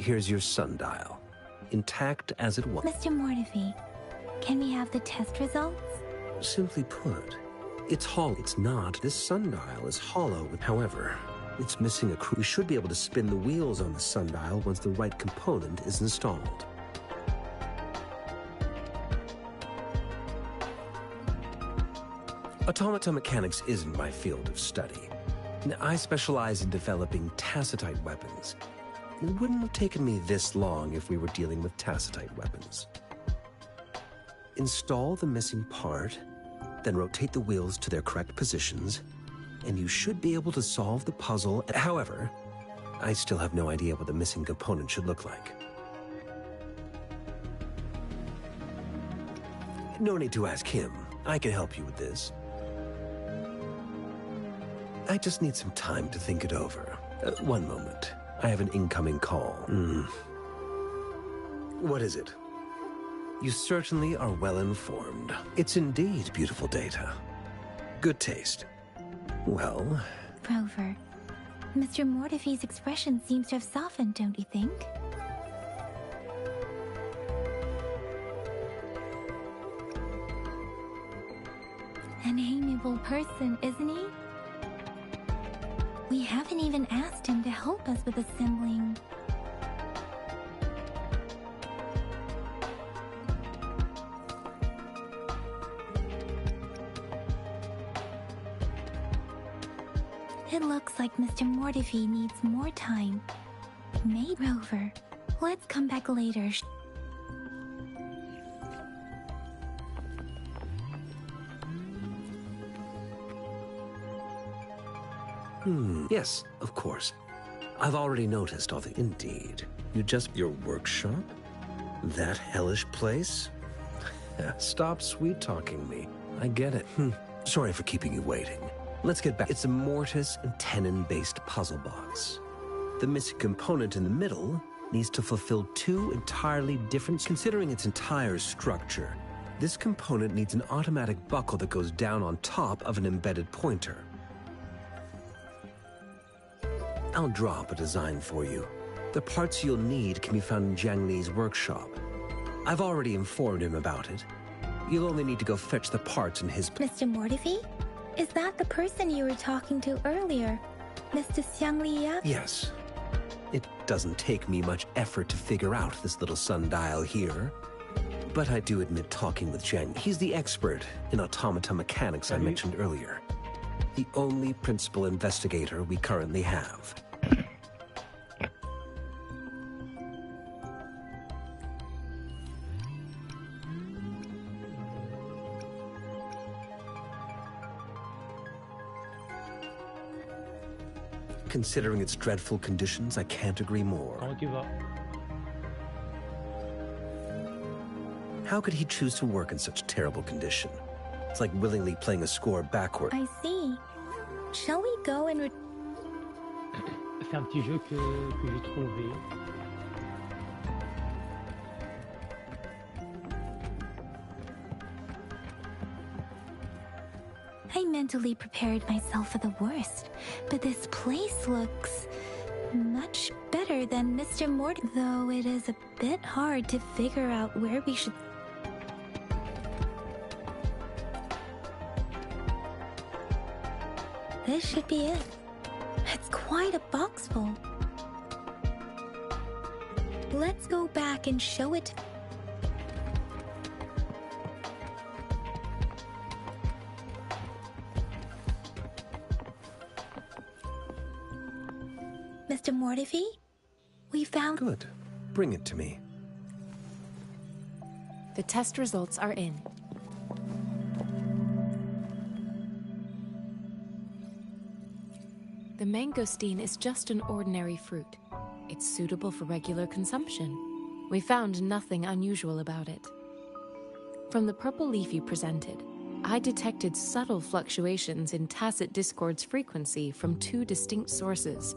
Here's your sundial, intact as it was. Mr. Mortefi, can we have the test results? Simply put, it's hollow. It's not. This sundial is hollow. However, it's missing a screw. We should be able to spin the wheels on the sundial once the right component is installed. Automata mechanics isn't my field of study. I specialize in developing tacitite weapons. It wouldn't have taken me this long if we were dealing with tacitite weapons. Install the missing part, then rotate the wheels to their correct positions, and you should be able to solve the puzzle. However, I still have no idea what the missing component should look like. No need to ask him. I can help you with this. I just need some time to think it over. One moment. I have an incoming call. What is it? You certainly are well informed. It's indeed beautiful data. Good taste. Well... Trouver, Mr. Mortefi's expression seems to have softened, don't you think? An amiable person, isn't he? We haven't even asked him to help us with assembling. It looks like Mr. Mortefi needs more time. Maybe Rover. Let's come back later. Yes, of course. I've already noticed all the... Indeed. Your workshop? That hellish place? Stop sweet-talking me. I get it. Sorry for keeping you waiting. Let's get back. It's a mortise and tenon-based puzzle box. The missing component in the middle needs to fulfill two entirely different... Considering its entire structure, this component needs an automatic buckle that goes down on top of an embedded pointer. I'll draw up a design for you. The parts you'll need can be found in Jiang Li's workshop. I've already informed him about it. You'll only need to go fetch the parts in his... Mr. Mortefi? Is that the person you were talking to earlier? Mr. Jiang Li? Yes. It doesn't take me much effort to figure out this little sundial here. But I do admit talking with Jiang. He's the expert in automata mechanics I mentioned earlier. The only principal investigator we currently have. Considering its dreadful conditions, I can't agree more. I'll give up. How could he choose to work in such terrible condition? It's like willingly playing a score backward. I see. Shall we go and... C'est un petit jeu que j'ai trouvé. I mentally prepared myself for the worst, but this place looks much better than Mr. Mort, though it is a bit hard to figure out where we should... This should be it. It's quite a box full. Let's go back and show it. Mr. Mortefi, we found... Good. Bring it to me. The test results are in. The mangosteen is just an ordinary fruit. It's suitable for regular consumption. We found nothing unusual about it. From the purple leaf you presented, I detected subtle fluctuations in tacit discord's frequency from two distinct sources.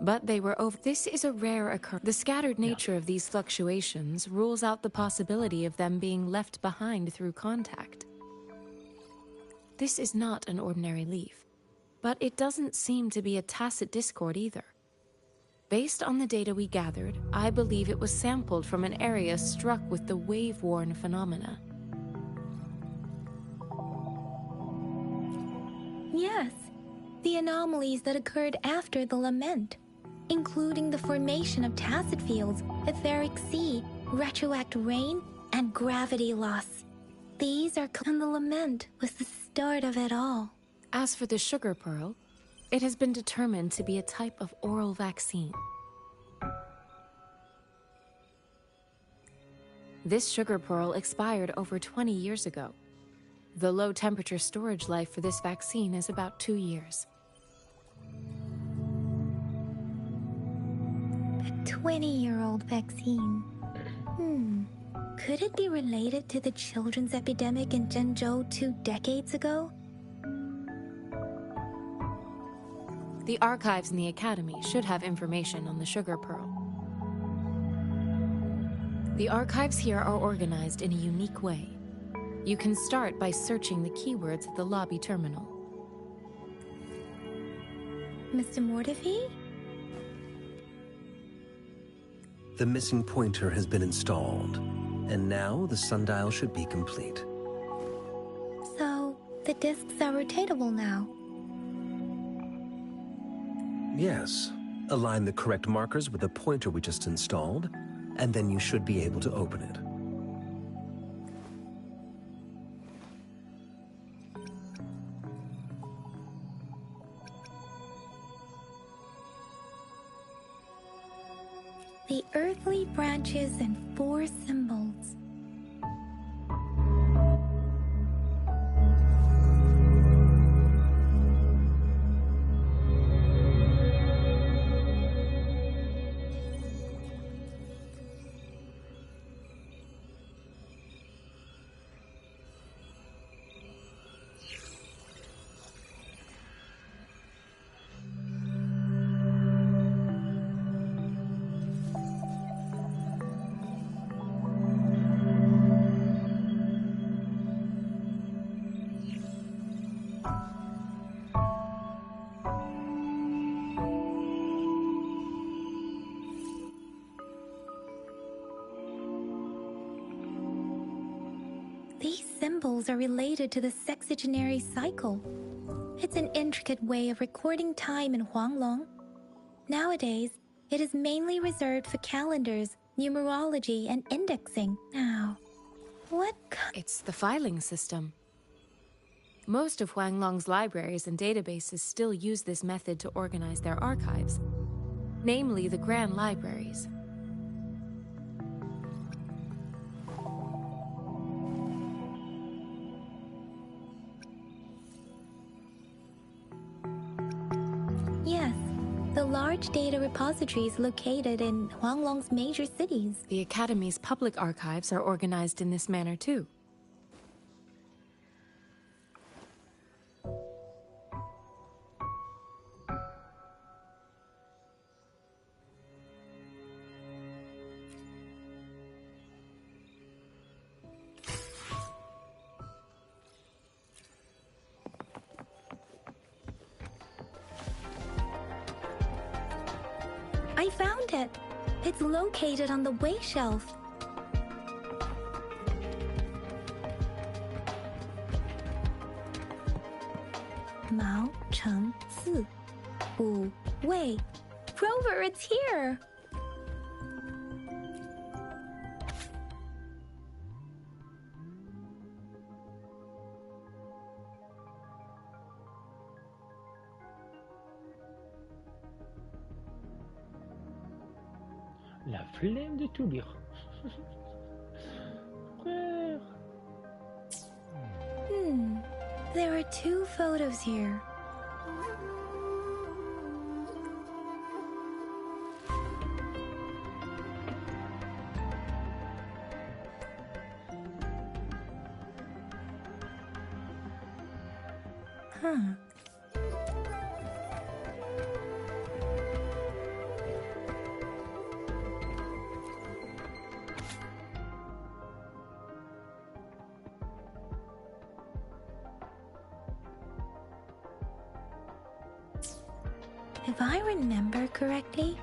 But they were over. This is a rare occurrence. The scattered nature of these fluctuations rules out the possibility of them being left behind through contact. This is not an ordinary leaf, but it doesn't seem to be a tacit discord either. Based on the data we gathered, I believe it was sampled from an area struck with the wave-worn phenomena. Yes, the anomalies that occurred after the lament, including the formation of tacit fields, etheric sea, retroact rain, and gravity loss. These are and the lament was the start of it all. As for the sugar pearl, it has been determined to be a type of oral vaccine. This sugar pearl expired over 20 years ago. The low-temperature storage life for this vaccine is about 2 years. A 20-year-old vaccine. Could it be related to the children's epidemic in Zhengzhou 2 decades ago? The archives in the Academy should have information on the sugar pearl. The archives here are organized in a unique way. You can start by searching the keywords at the lobby terminal. Mr. Mortefi? The missing pointer has been installed, and now the sundial should be complete. So, the discs are rotatable now. Yes. Align the correct markers with the pointer we just installed, and then you should be able to open it. The earthly branches and 4 symbols. These symbols are related to the sexagenary cycle. It's an intricate way of recording time in Huanglong. Nowadays, it is mainly reserved for calendars, numerology, and indexing. Now, It's the filing system. Most of Huanglong's libraries and databases still use this method to organize their archives, namely the Grand Libraries. Yes, the large data repositories located in Huanglong's major cities. The Academy's public archives are organized in this manner too. I found it. It's located on the way shelf. Mao Cheng Si. Wu Wei. Trover, it's here! La flemme de tout lire. Frère. There are 2 photos here. If I remember correctly,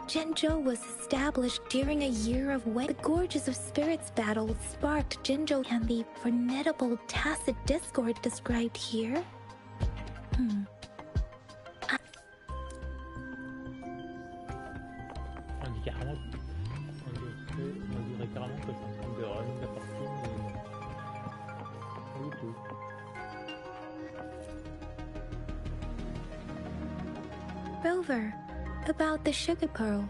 Jinzhou was established during a year of wait. The Gorges of Spirits battle sparked Jinzhou and the formidable tacit discord described here. On dit carrément, on dirait carrément que je suis en train de run la partie, mais pas du tout. Rover, about the sugar pearl.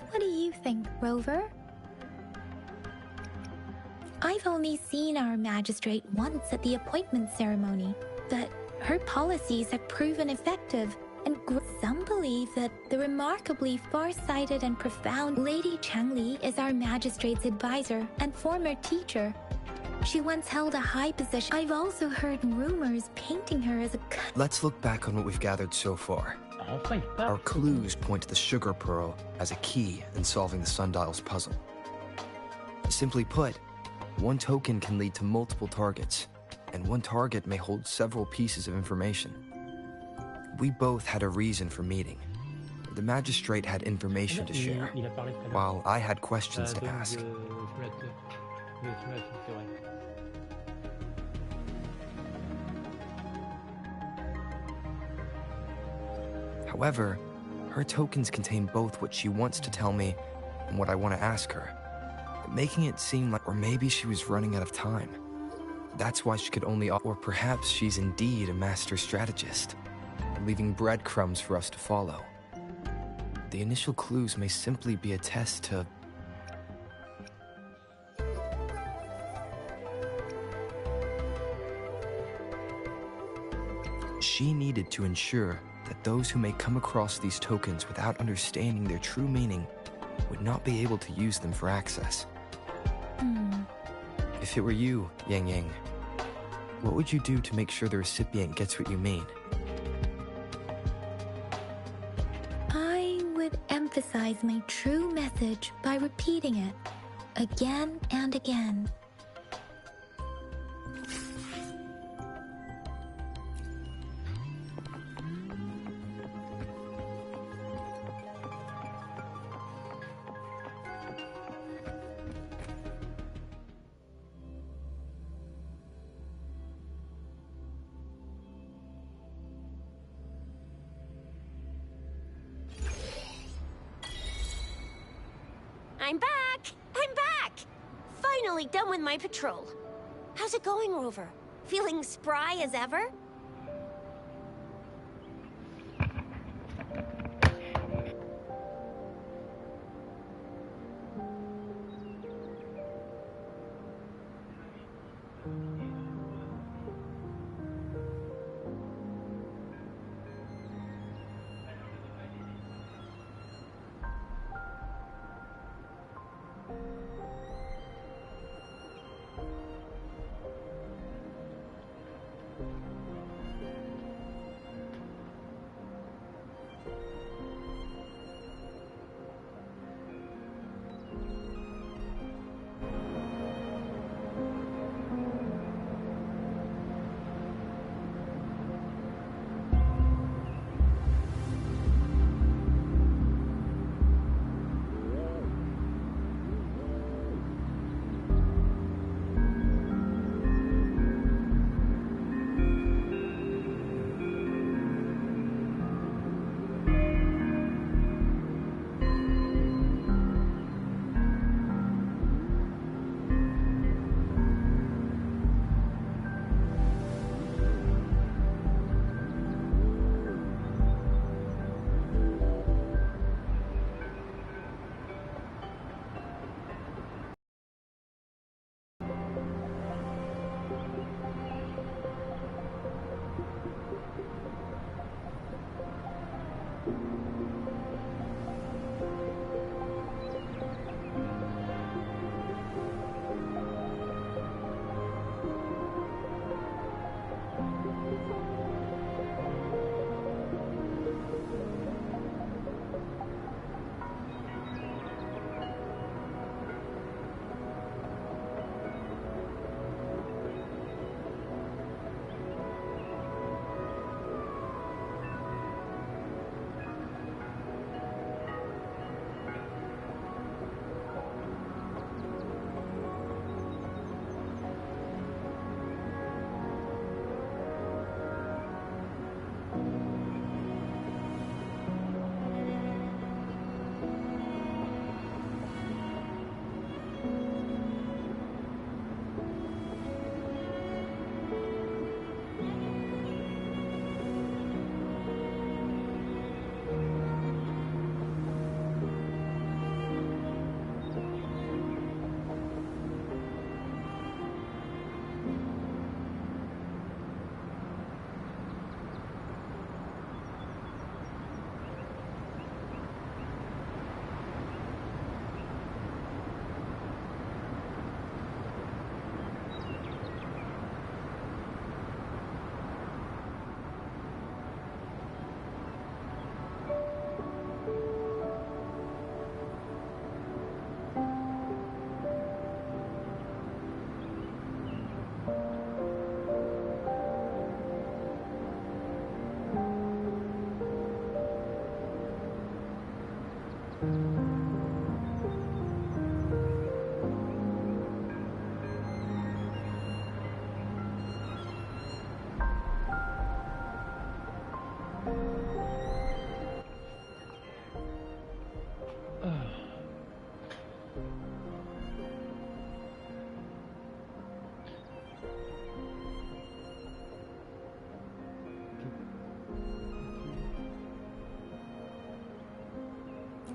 What do you think, Rover? I've only seen our magistrate once at the appointment ceremony, but her policies have proven effective, and some believe that the remarkably far-sighted and profound Lady Changli is our magistrate's advisor and former teacher. She once held a high position. I've also heard rumors painting her as a... Let's look back on what we've gathered so far. Enfin, il part. Our clues point to the sugar pearl as a key in solving the sundial's puzzle. Simply put, one token can lead to multiple targets, and one target may hold several pieces of information. We both had a reason for meeting. The magistrate had information to share, Il a parlé tout à l'heure. while I had questions to Donc, ask. simulation, c'est vrai. However, her tokens contain both what she wants to tell me and what I want to ask her, making it seem like, or maybe she was running out of time. That's why she could only, or perhaps she's indeed a master strategist, leaving breadcrumbs for us to follow. The initial clues may simply be a test to... She needed to ensure that those who may come across these tokens without understanding their true meaning would not be able to use them for access. If it were you, Yang Yang, what would you do to make sure the recipient gets what you mean? I would emphasize my true message by repeating it again and again. I'm back! I'm back! Finally done with my patrol. How's it going, Rover? Feeling spry as ever?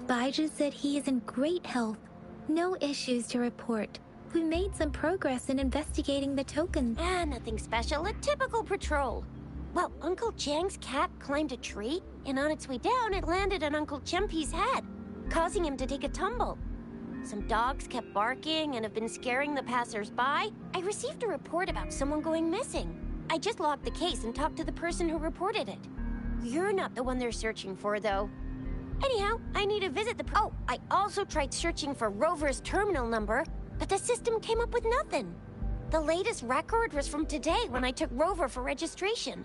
Baiju said he is in great health. No issues to report. We made some progress in investigating the tokens. Ah, nothing special. A typical patrol. Well, Uncle Chang's cat climbed a tree, and on its way down, it landed on Uncle Chempi's head, causing him to take a tumble. Some dogs kept barking and have been scaring the passers-by. I received a report about someone going missing. I just logged the case and talked to the person who reported it. You're not the one they're searching for, though. Anyhow, I need to visit the... Oh, I also tried searching for Rover's terminal number, but the system came up with nothing. The latest record was from today when I took Rover for registration.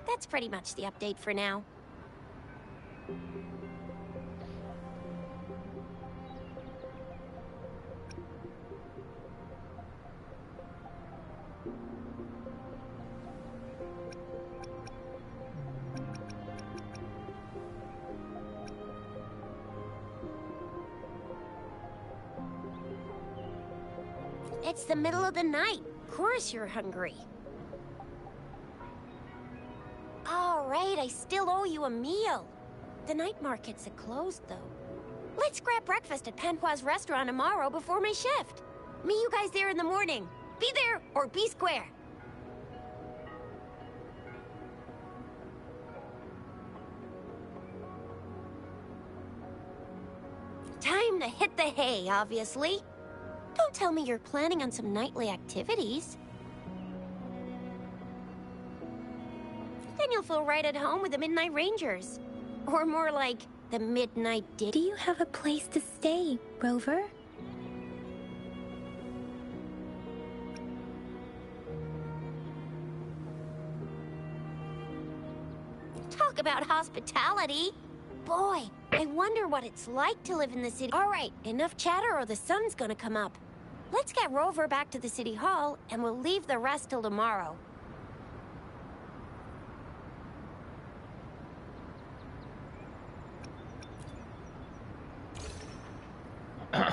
That's pretty much the update for now. It's the middle of the night. Of course you're hungry. All right, I still owe you a meal. The night markets are closed, though. Let's grab breakfast at Panhua's restaurant tomorrow before my shift. Meet you guys there in the morning. Be there or be square. Time to hit the hay, obviously. Don't tell me you're planning on some nightly activities. Then you'll feel right at home with the Midnight Rangers. Or more like, the Midnight Do you have a place to stay, Rover? Talk about hospitality. Boy, I wonder what it's like to live in the city. All right, enough chatter or the sun's gonna come up. Let's get Rover back to the city hall, and we'll leave the rest till tomorrow. Ah,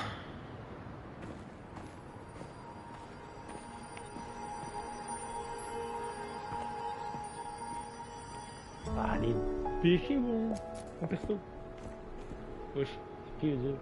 les péchés, mon perso. Wesh, c'est qui les autres?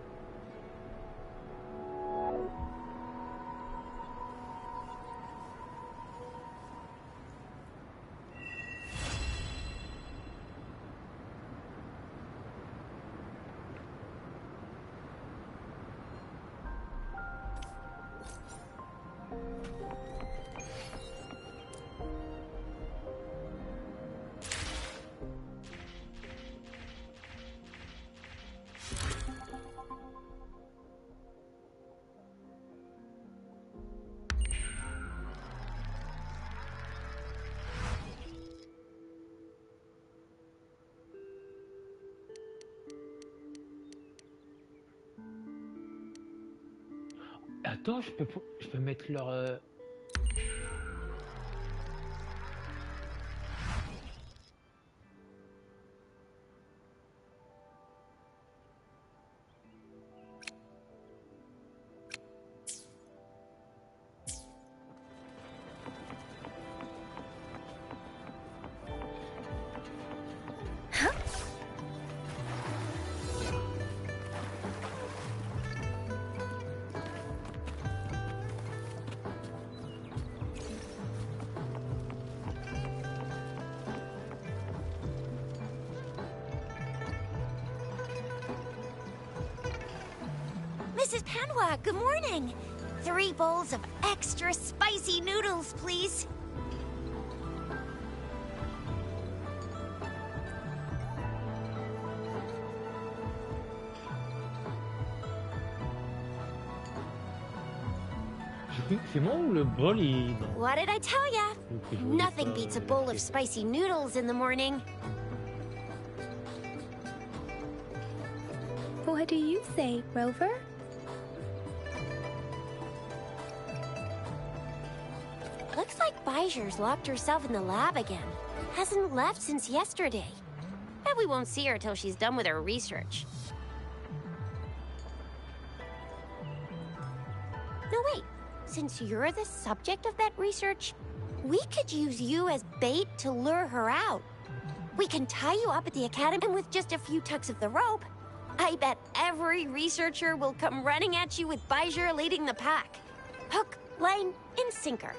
Attends, je peux mettre leur... Mrs. Panhua, good morning. 3 bowls of extra spicy noodles, please. C'est moi ou le bol il... What did I tell ya? Nothing beats a bowl of spicy noodles in the morning. What do you say, Rover? Looks like Baiju's locked herself in the lab again. Hasn't left since yesterday. Bet we won't see her till she's done with her research. No, wait. Since you're the subject of that research, we could use you as bait to lure her out. We can tie you up at the academy, and with just a few tugs of the rope, I bet every researcher will come running at you with Bijur leading the pack. Hook, line, and sinker.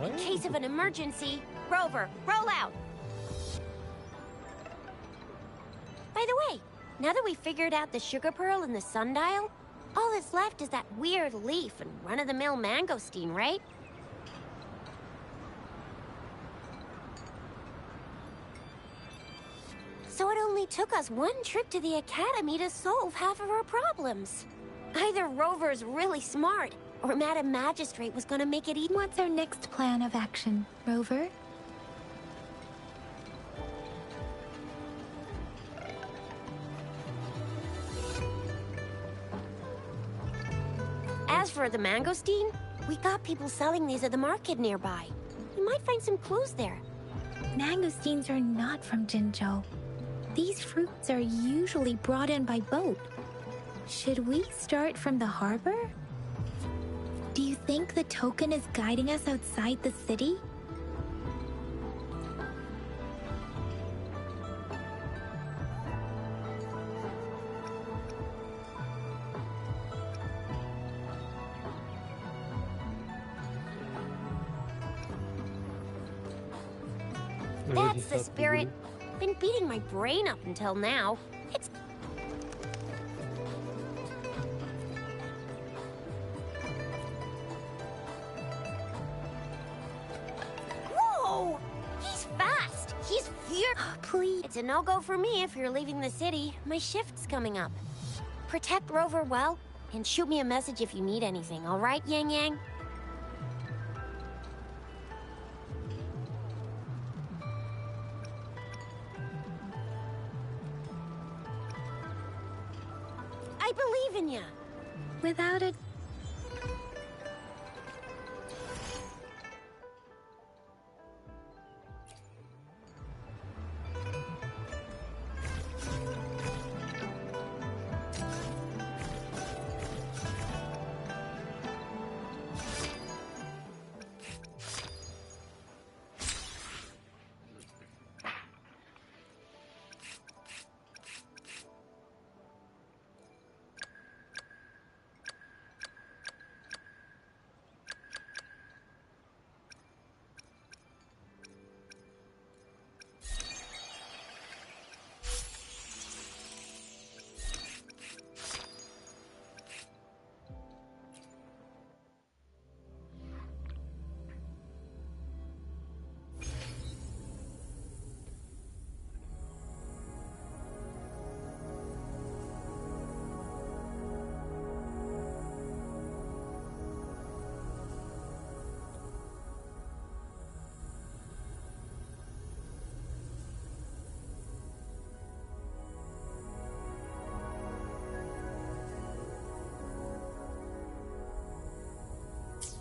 In case of an emergency, Rover, roll out. By the way, now that we've figured out the sugar pearl and the sundial, all that's left is that weird leaf and run-of-the-mill mangosteen, right? So it only took us one trip to the academy to solve half of our problems. Either Rover's really smart, or Madam Magistrate was gonna make it even. What's our next plan of action, Rover? As for the mangosteen, we got people selling these at the market nearby. We might find some clues there. Mangosteens are not from Jinzhou. These fruits are usually brought in by boat. Should we start from the harbor? Do you think the token is guiding us outside the city? That's the spirit. Been beating my brain up until now. It's... Whoa! He's fast! He's fierce! Please. It's a no-go for me if you're leaving the city. My shift's coming up. Protect Rover well, and shoot me a message if you need anything, all right, Yang Yang? I believe in you. Without a...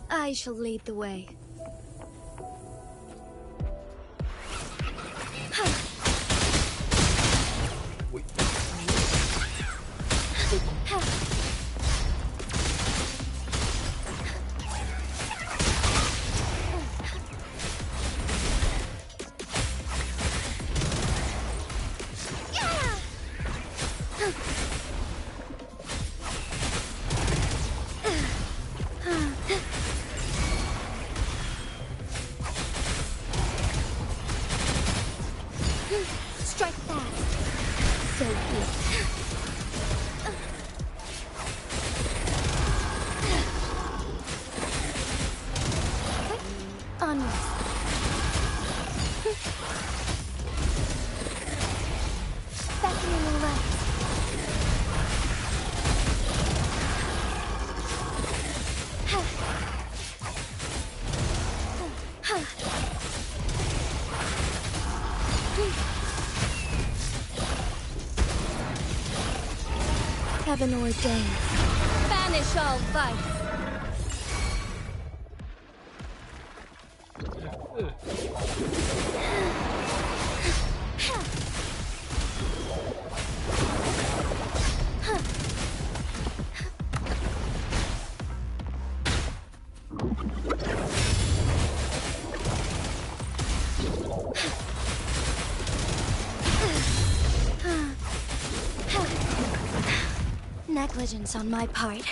I shall lead the way. Strike fast. So good. Onward. Beckoning light. Heaven ordained. Banish all vice. negligence on my part.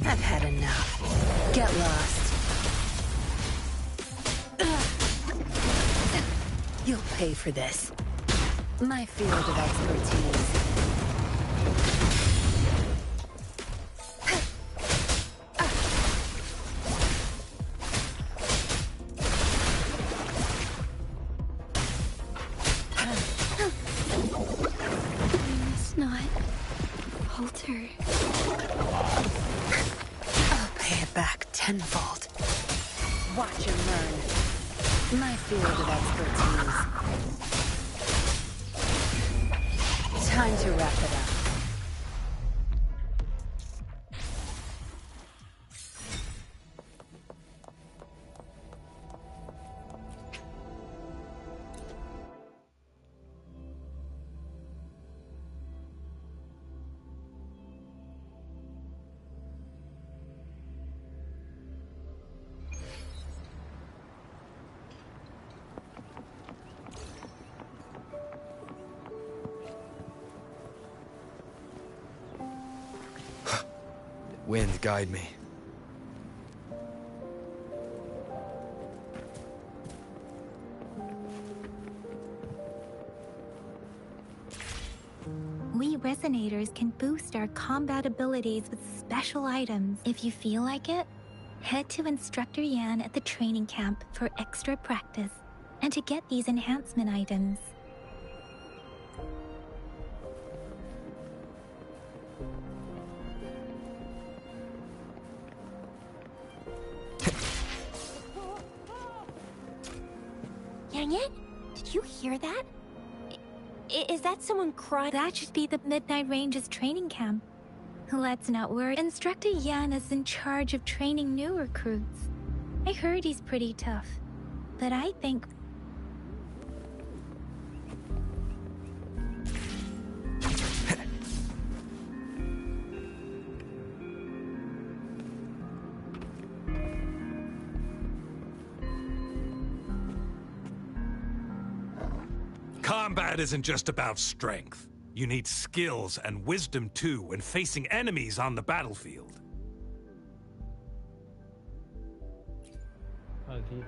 I've had enough. Get lost. You'll pay for this. My field of expertise. It's not alter. I'll pay it back tenfold. Watch and learn. My field of expertise. Time to wrap it up. Wind, guide me. We resonators can boost our combat abilities with special items. If you feel like it, head to Instructor Yan at the training camp for extra practice and to get these enhancement items. Yang Yan, did you hear that? Is that someone crying? That should be the Midnight Ranges training camp. Let's not worry. Instructor Yan is in charge of training new recruits. I heard he's pretty tough, but I think Combat isn't just about strength. You need skills and wisdom too when facing enemies on the battlefield. Vas-y.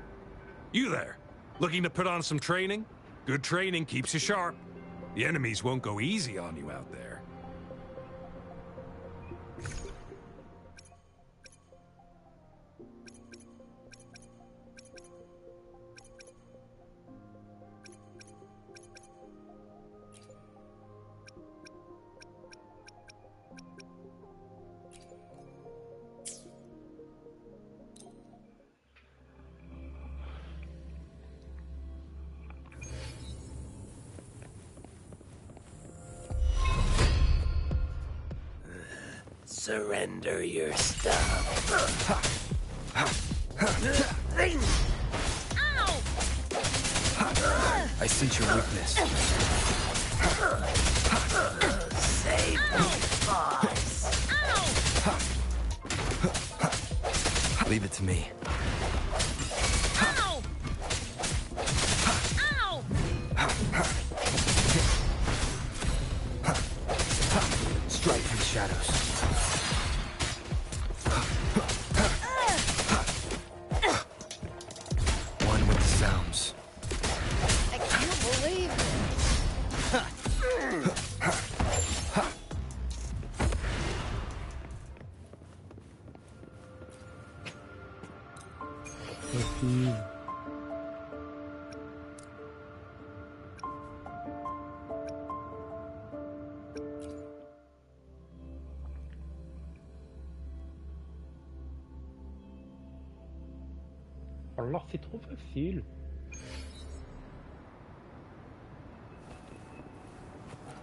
You there? Looking to put on some training? Good training keeps you sharp. The enemies won't go easy on you out there. Surrender your stuff. I sense your weakness. Save me, boss. Leave it to me. Strike from the shadows. One with the sounds. I can't believe Facile. Alors c'est trop facile.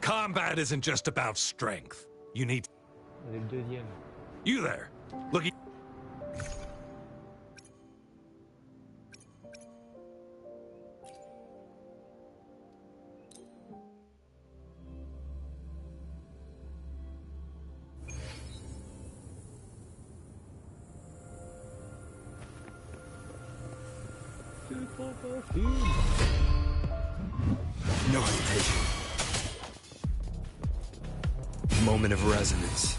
Combat isn't just about strength. You need... On est le deuxième. You there? Looking... No hesitation. Moment of resonance.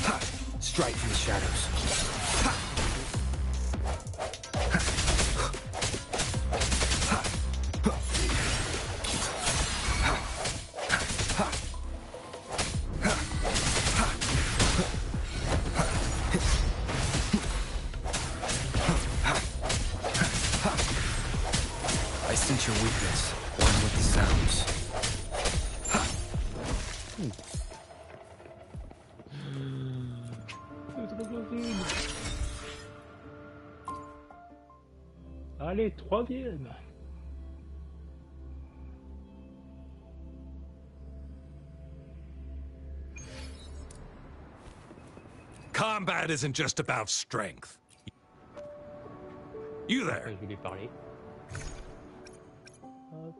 Ha! Strike from the shadows. Ha! I sense your weakness, one with the sounds. Allez, troisième. Combat isn't just about strength. You there? Je vais lui parler. Hop.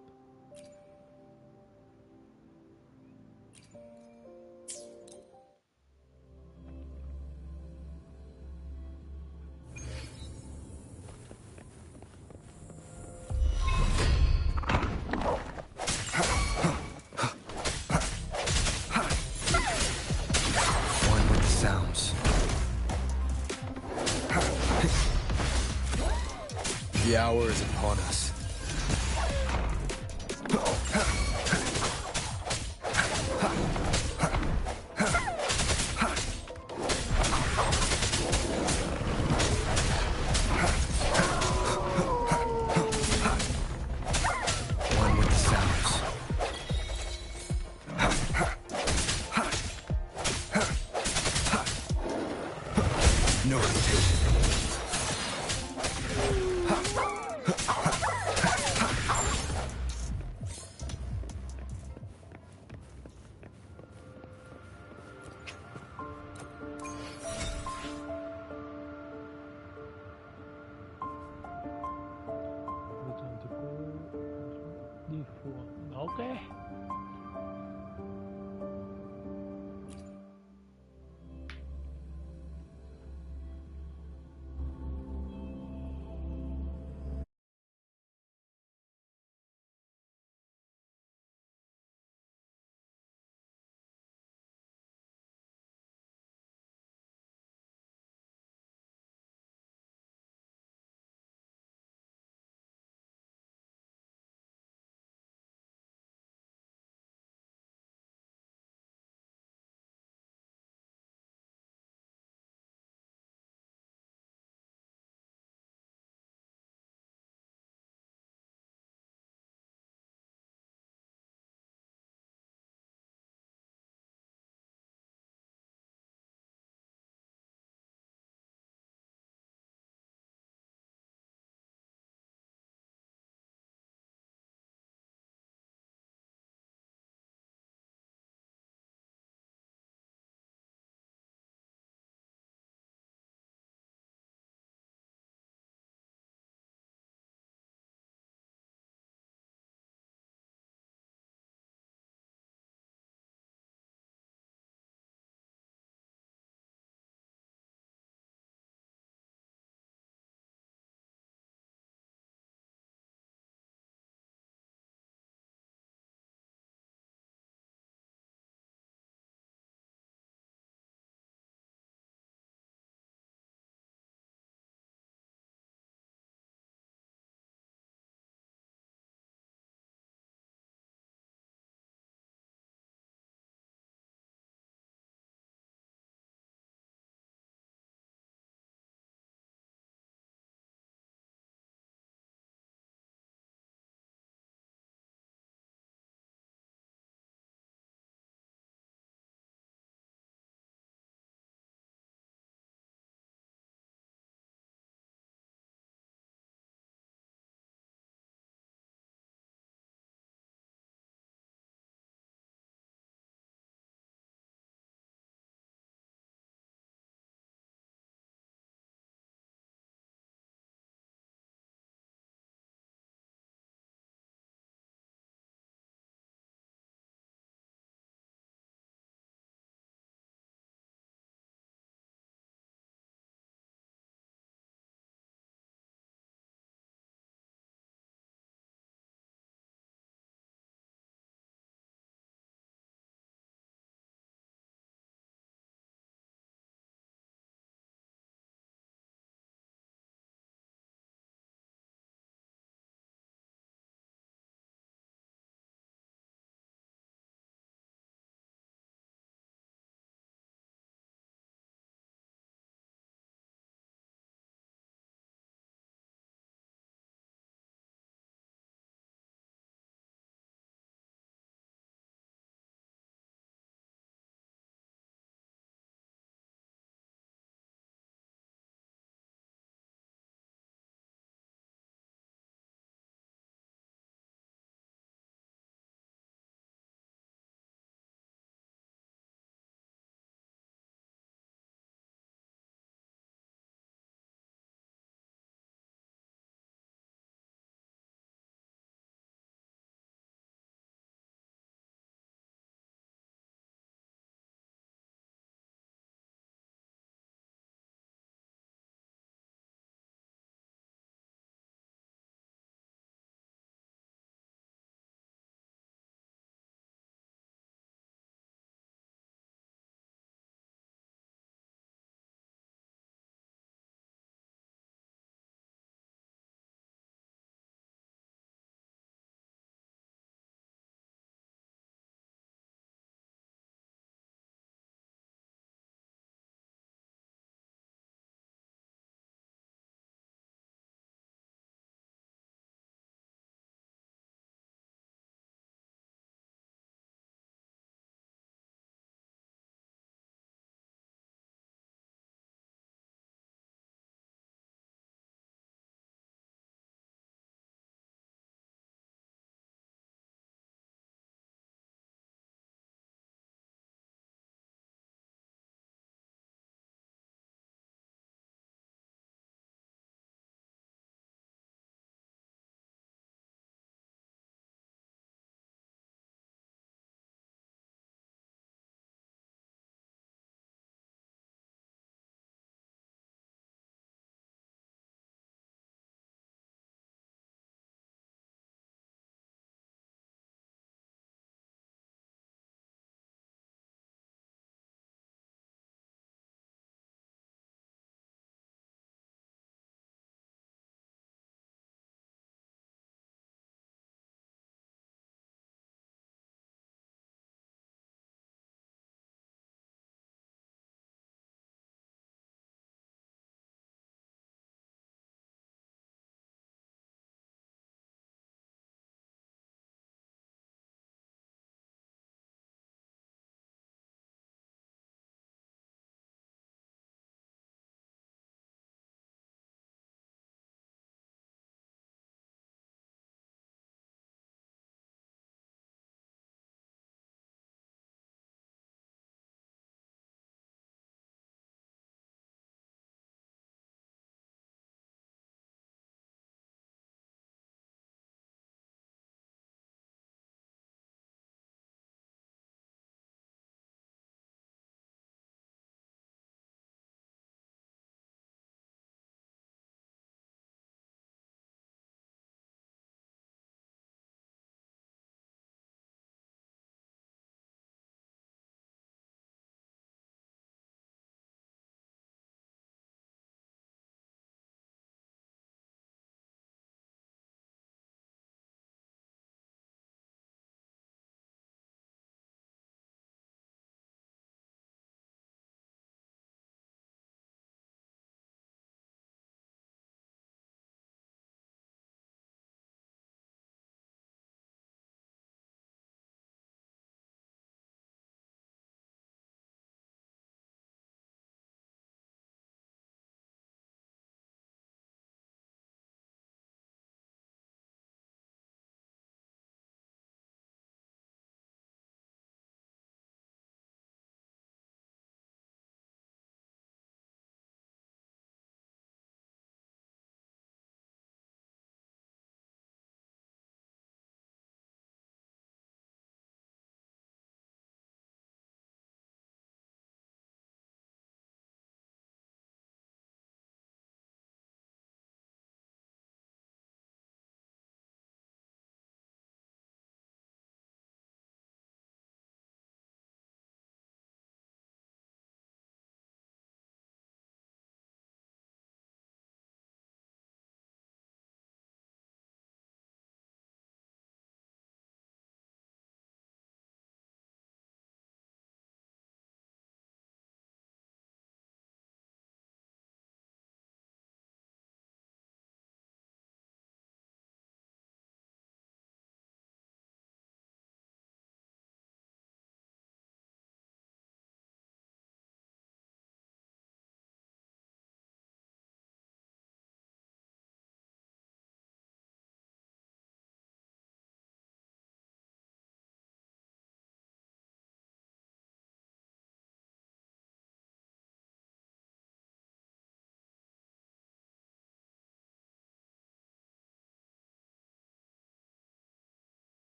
One with the sounds. The hour is upon us. One with the sounds. No hesitation. Des fois. Ok.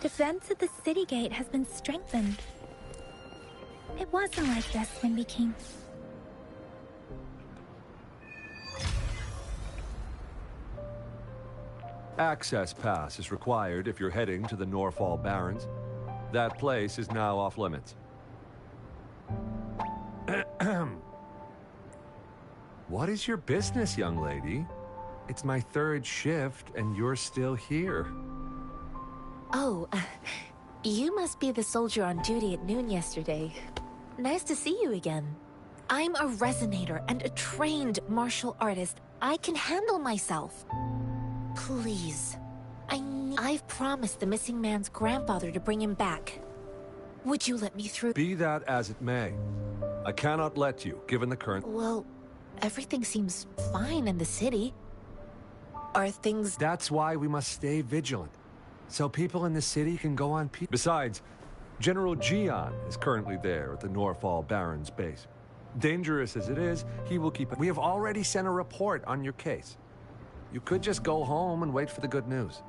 Defense at the city gate has been strengthened. It wasn't like this when we came. Access pass is required if you're heading to the Norfall Barrens. That place is now off limits. What is your business, young lady? It's my third shift, and you're still here. Oh, you must be the soldier on duty at noon yesterday. Nice to see you again. I'm a resonator and a trained martial artist. I can handle myself. Please. I've promised the missing man's grandfather to bring him back. Would you let me through? Be that as it may, I cannot let you, given the current... Well, everything seems fine in the city. Are things... That's why we must stay vigilant, so people in the city can go on peace. Besides, General Jian is currently there at the Norfall Barrens base. Dangerous as it is, he will keep... We have already sent a report on your case. You could just go home and wait for the good news.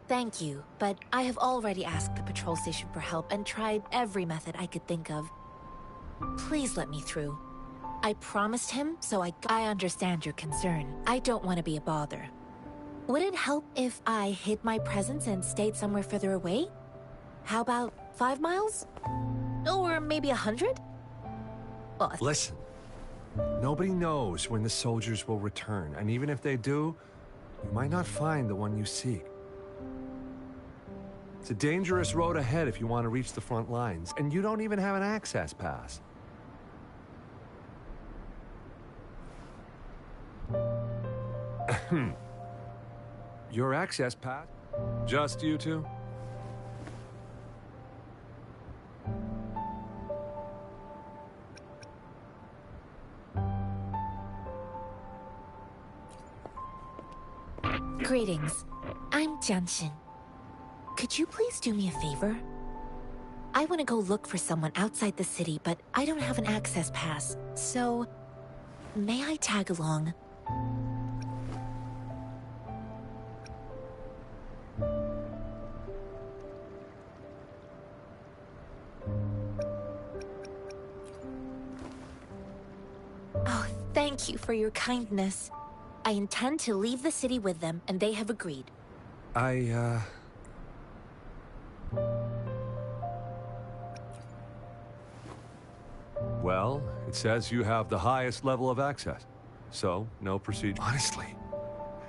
Thank you, but I have already asked the patrol station for help and tried every method I could think of. Please let me through. I promised him, so I understand your concern. I don't want to be a bother. Would it help if I hid my presence and stayed somewhere further away? How about 5 miles? Or maybe 100? Well, listen, nobody knows when the soldiers will return, and even if they do, you might not find the one you seek. It's a dangerous road ahead if you want to reach the front lines, and you don't even have an access pass. Your access pass? Just you two? Greetings. I'm Jianshin. Could you please do me a favor? I want to go look for someone outside the city, but I don't have an access pass, so... May I tag along? Oh, thank you for your kindness. I intend to leave the city with them, and they have agreed. Well, it says you have the highest level of access, so no procedure. Honestly,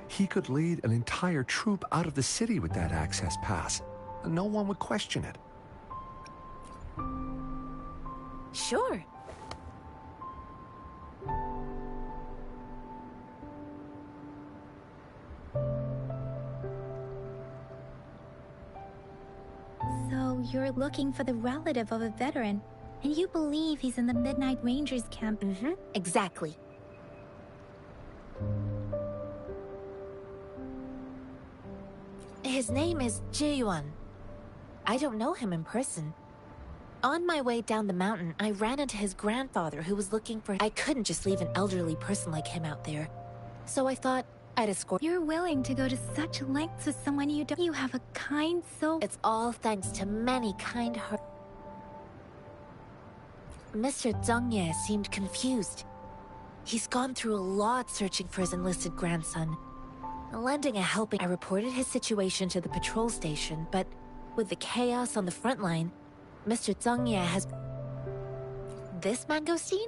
he could lead an entire troop out of the city with that access pass, and no one would question it. Sure. So you're looking for the relative of a veteran, and you believe he's in the Midnight Rangers camp? Mm-hmm, exactly. His name is Jiyuan. I don't know him in person. On my way down the mountain, I ran into his grandfather who was looking for... I couldn't just leave an elderly person like him out there. So I thought I'd escort... You're willing to go to such lengths with someone you don't... You have a kind soul... It's all thanks to many kind hearts. Mr. Zhengye seemed confused. He's gone through a lot searching for his enlisted grandson. Lending a helping... I reported his situation to the patrol station, but with the chaos on the front line, Mr. Zhengye has... This mangosteen?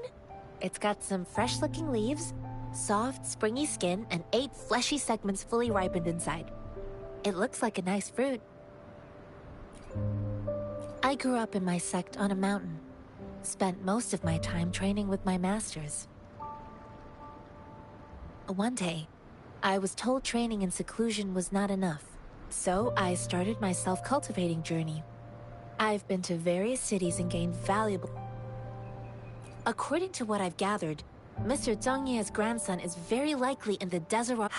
It's got some fresh-looking leaves, soft, springy skin, and 8 fleshy segments fully ripened inside. It looks like a nice fruit. I grew up in my sect on a mountain. Spent most of my time training with my masters. One day, I was told training in seclusion was not enough, so I started my self-cultivating journey. I've been to various cities and gained valuable... According to what I've gathered, Mr. Zhengye's grandson is very likely in the desert.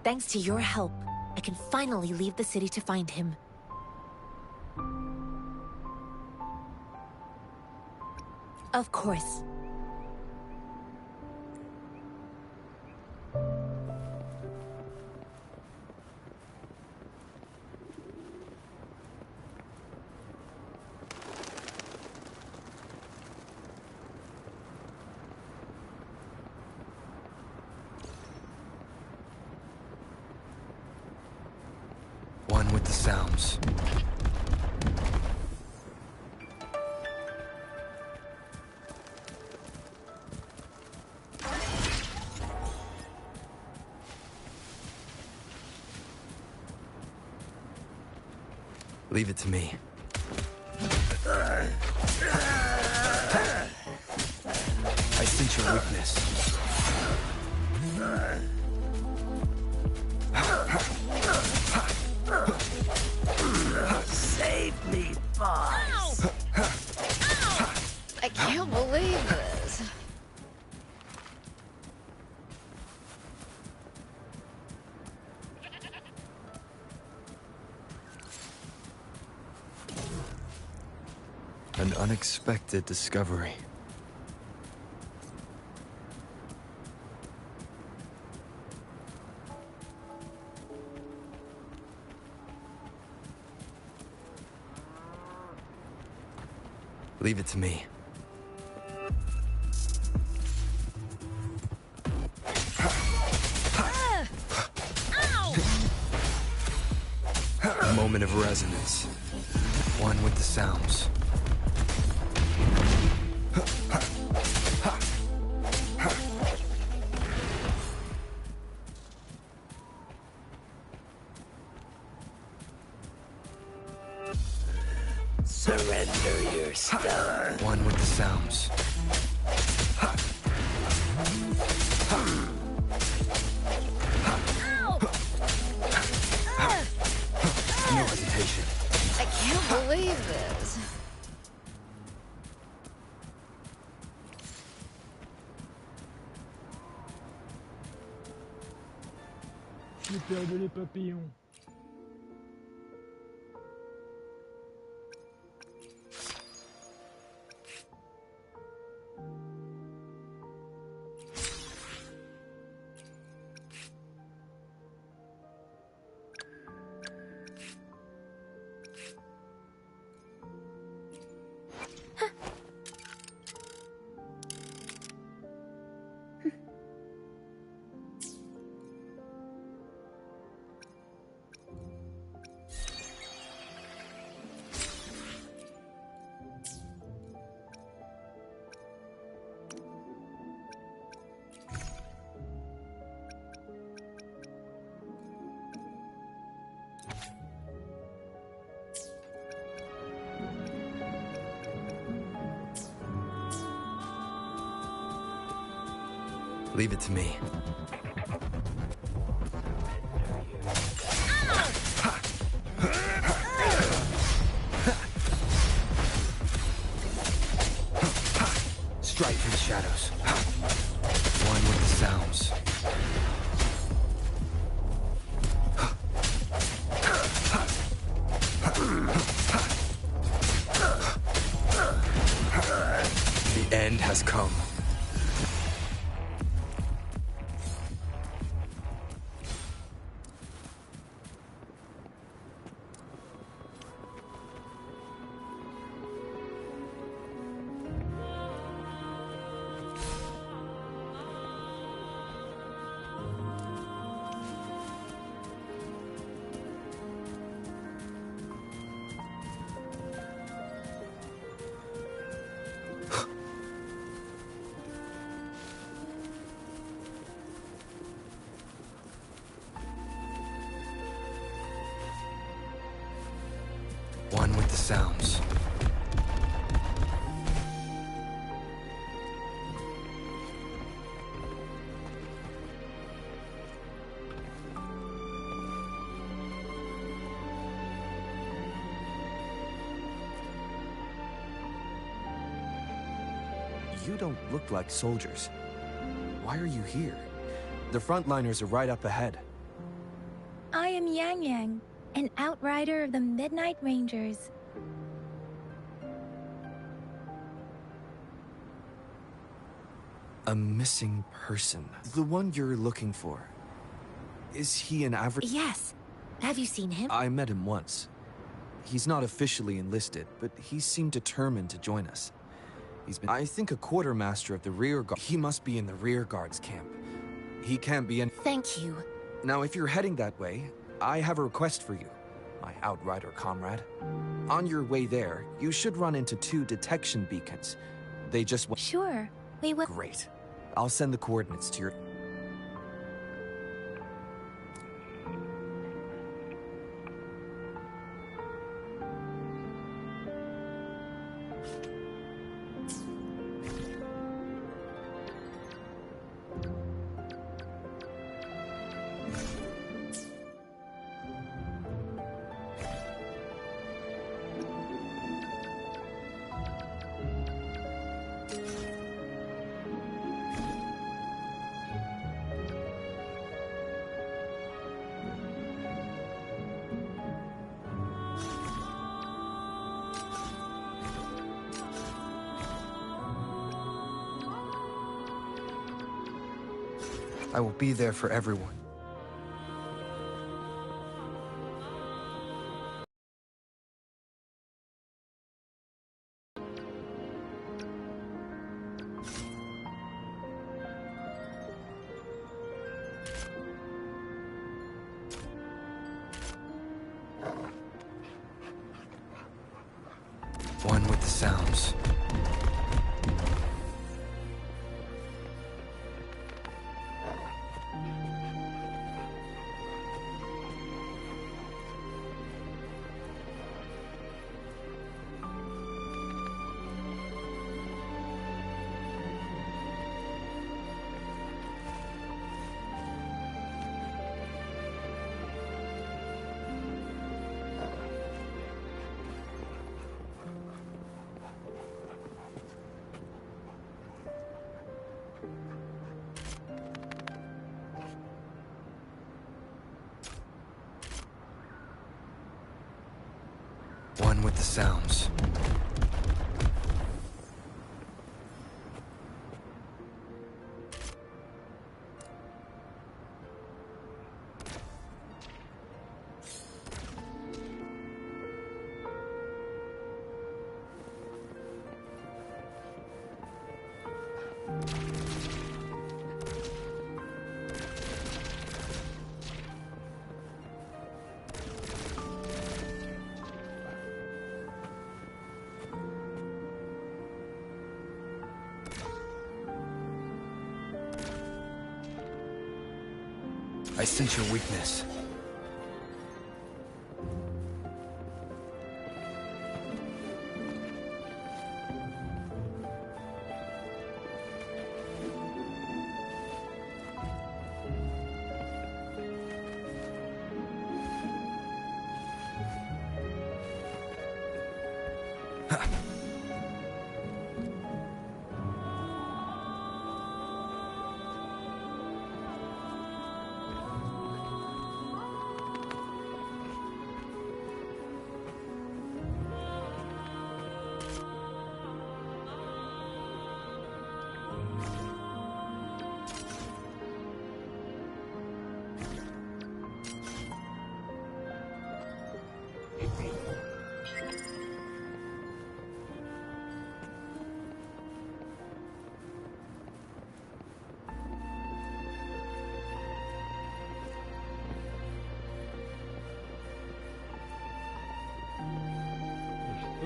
Thanks to your help, I can finally leave the city to find him. Of course. with the sounds. Leave it to me. I sense your weakness. Save me, boss. I can't believe this. An unexpected discovery. Leave it to me. A moment of resonance. One with the sounds. Surrender your stuff. One with the sounds. No hesitation. I can't believe this. J'ai perdu les papillons. Leave it to me. Strike through the shadows. One with the sounds. The end has come. One with the sounds. You don't look like soldiers. Why are you here? The frontliners are right up ahead. I am Yang Yang, an outrider of the Midnight Rangers. A missing person. The one you're looking for. Is he an average? Yes. Have you seen him? I met him once. He's not officially enlisted, but he seemed determined to join us. He's been, I think, a quartermaster of the rear guard. He must be in the rear guard's camp. He can't be in. Thank you. Now, if you're heading that way, I have a request for you. my outrider comrade. On your way there, you should run into 2 detection beacons. They just went. Sure, we will. Great. I'll send the coordinates to your. I will be there for everyone. One with the sounds. One with the sounds. I sense your weakness.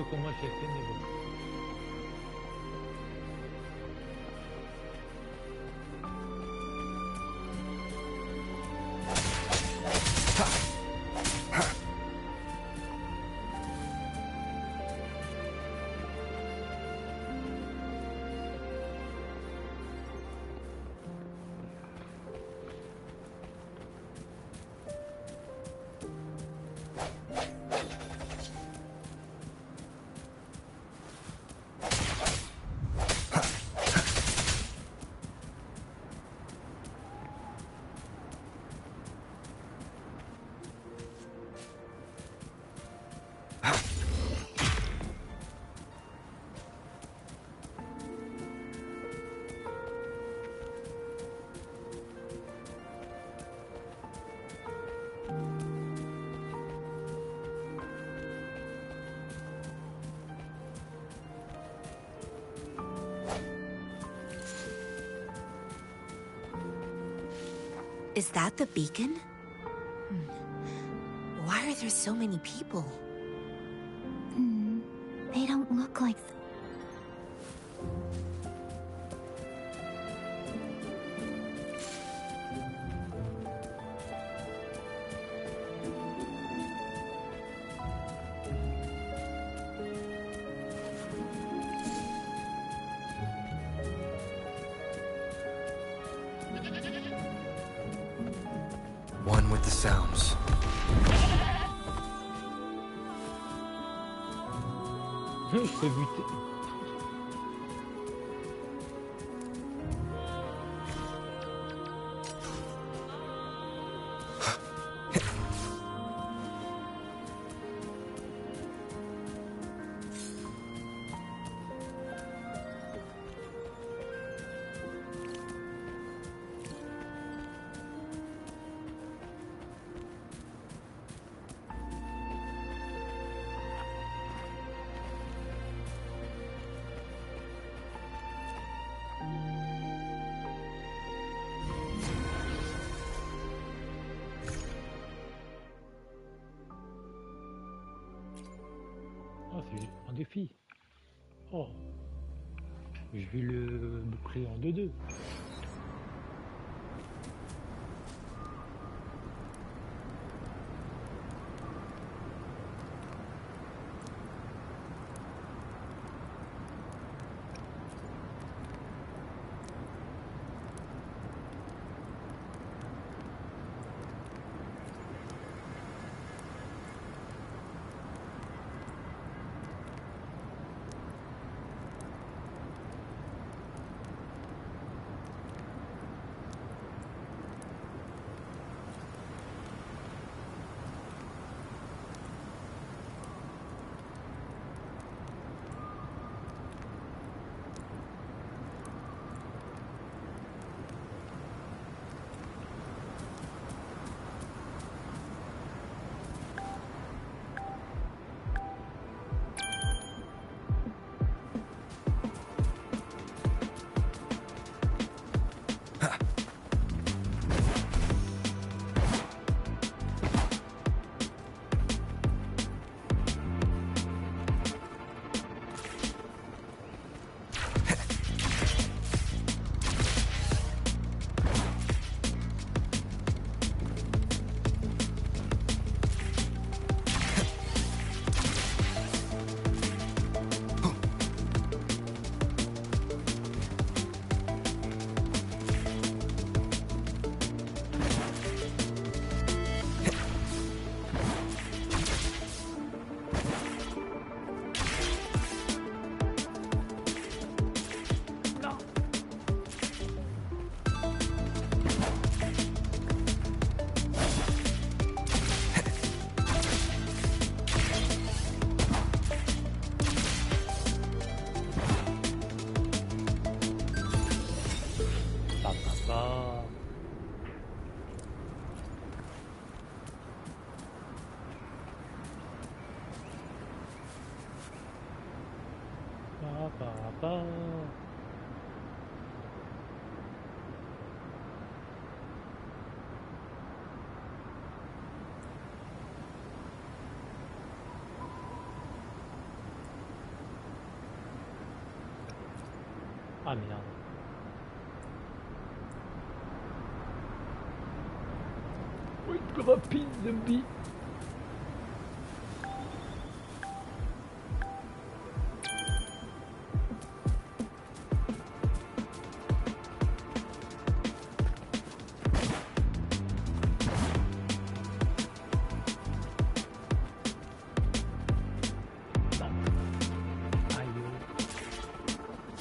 Como şeklinde bu. Is that the beacon? Why are there are so many people? They don't look like... One with the sounds. Je fais buter. Ah, c'est un défi. Oh. Je vais le boucler en 2-2. Ah merde. Oui, plus rapide, zombie.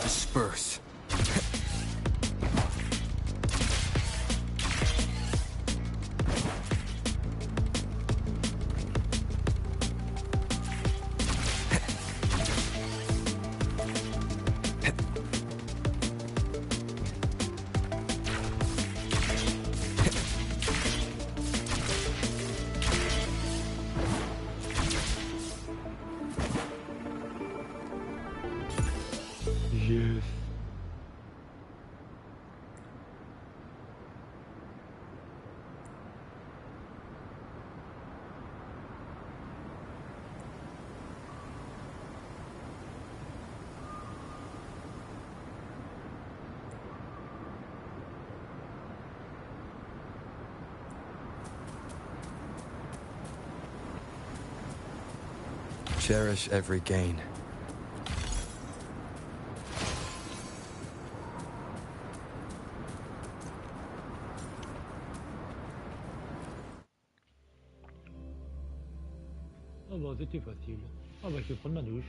Disperse. Yes. Cherish every gain. Ah bah c'était facile. Ah bah je vais prendre ma douche.